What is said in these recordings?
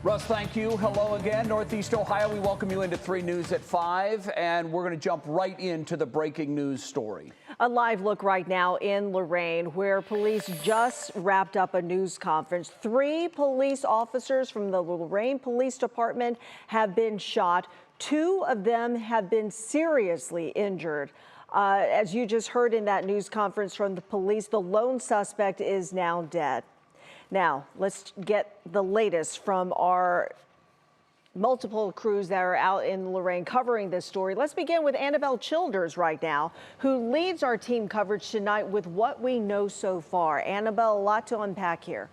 Russ, thank you. Hello again. Northeast Ohio, we welcome you into 3 News at 5, and we're going to jump right into the breaking news story. A live look right now in Lorain, where police just wrapped up a news conference. 3 police officers from the Lorain Police Department have been shot. 2 of them have been seriously injured. As you just heard in that news conference from the police, the lone suspect is now dead. Now, let's get the latest from our multiple crews that are out in Lorain covering this story. Let's begin with Annabelle Childers right now, who leads our team coverage tonight with what we know so far. Annabelle, a lot to unpack here.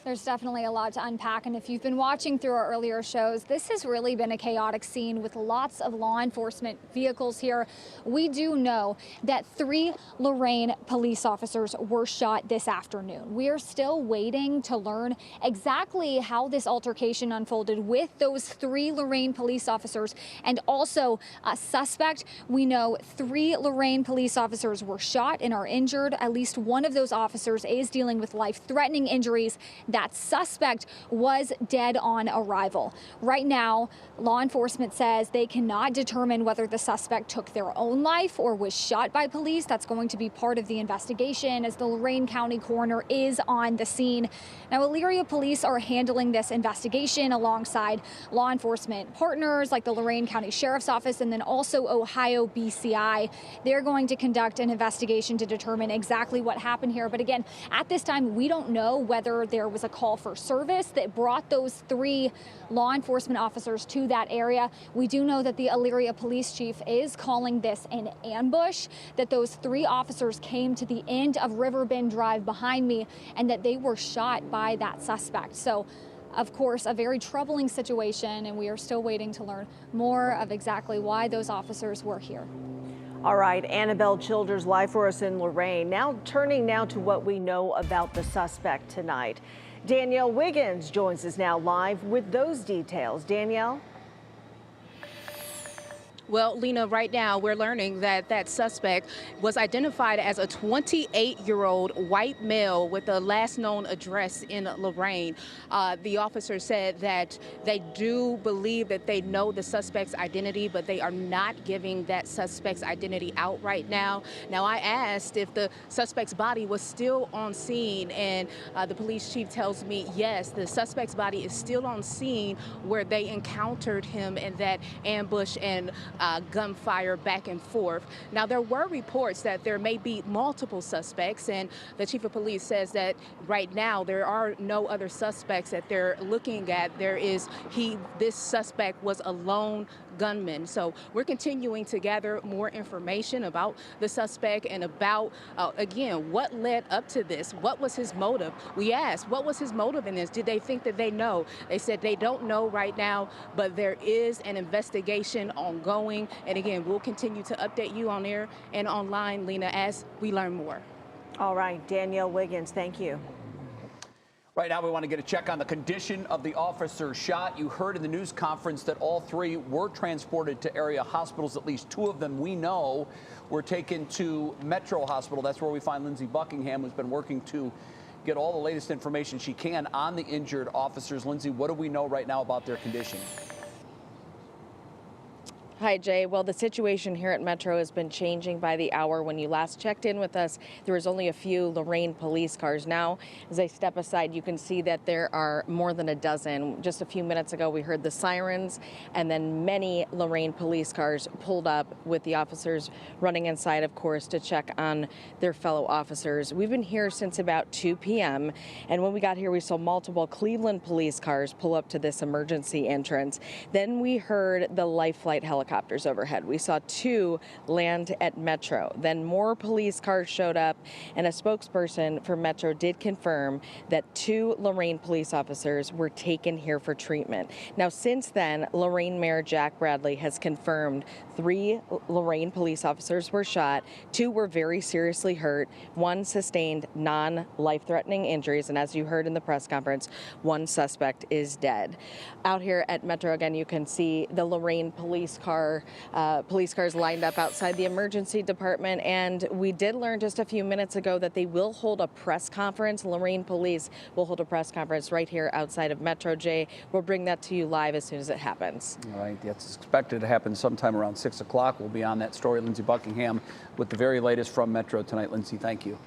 There's definitely a lot to unpack, and if you've been watching through our earlier shows, this has really been a chaotic scene with lots of law enforcement vehicles here. We do know that 3 Lorain police officers were shot this afternoon. We are still waiting to learn exactly how this altercation unfolded with those 3 Lorain police officers and also a suspect. We know 3 Lorain police officers were shot and are injured. At least one of those officers is dealing with life-threatening injuries. That suspect was dead on arrival. Right now, law enforcement says they cannot determine whether the suspect took their own life or was shot by police. That's going to be part of the investigation as the Lorain County coroner is on the scene. Now, Elyria police are handling this investigation alongside law enforcement partners like the Lorain County Sheriff's Office and then also Ohio BCI. They're going to conduct an investigation to determine exactly what happened here. But again, at this time, we don't know whether there was a call for service that brought those 3 law enforcement officers to that area. We do know that the Elyria police chief is calling this an ambush, that those 3 officers came to the end of Riverbend Drive behind me and that they were shot by that suspect. So, of course, a very troubling situation, and we are still waiting to learn more of exactly why those officers were here. All right, Annabelle Childers live for us in Lorain. Now turning to what we know about the suspect tonight. Danielle Wiggins joins us now live with those details. Danielle? Well, Lena, right now we're learning that that suspect was identified as a 28-year-old white male with a last known address in Lorain. The officer said that they do believe that they know the suspect's identity, but they are not giving that suspect's identity out right now. Now, I asked if the suspect's body was still on scene, and the police chief tells me, yes, the suspect's body is still on scene where they encountered him in that ambush and gunfire back and forth. Now, there were reports that there may be multiple suspects, and the chief of police says that right now there are no other suspects that they're looking at. This suspect was a lone gunman. So we're continuing to gather more information about the suspect and about, again, what led up to this. What was his motive? We asked, what was his motive in this? Did they think that they know? They said they don't know right now, but there is an investigation ongoing. And again, we'll continue to update you on air and online, Lena, as we learn more. All right, Danielle Wiggins, thank you. Right now, we want to get a check on the condition of the officer shot. You heard in the news conference that all 3 were transported to area hospitals. At least 2 of them, we know, were taken to Metro Hospital. That's where we find Lindsey Buckingham, who's been working to get all the latest information she can on the injured officers. Lindsey, what do we know right now about their condition? Hi, Jay. Well, the situation here at Metro has been changing by the hour. When you last checked in with us, there was only a few Lorain police cars. Now, as I step aside, you can see that there are more than a dozen. Just a few minutes ago, we heard the sirens, and then many Lorain police cars pulled up with the officers running inside, of course, to check on their fellow officers. We've been here since about 2 p.m., and when we got here, we saw multiple Cleveland police cars pull up to this emergency entrance. Then we heard the Life Flight helicopters overhead. We saw 2 land at Metro. Then more police cars showed up, and a spokesperson for Metro did confirm that 2 Lorain police officers were taken here for treatment. Now, since then, Lorain Mayor Jack Bradley has confirmed 3 Lorain police officers were shot. 2 were very seriously hurt. 1 sustained non-life-threatening injuries, and as you heard in the press conference, 1 suspect is dead. Out here at Metro, again, you can see the Lorain police cars lined up outside the emergency department, and we did learn just a few minutes ago that they will hold a press conference. Lorain Police will hold a press conference right here outside of Metro. Jay, we'll bring that to you live as soon as it happens. All right, that's expected to happen sometime around 6 o'clock. We'll be on that story. Lindsey Buckingham with the very latest from Metro tonight. Lindsey, thank you.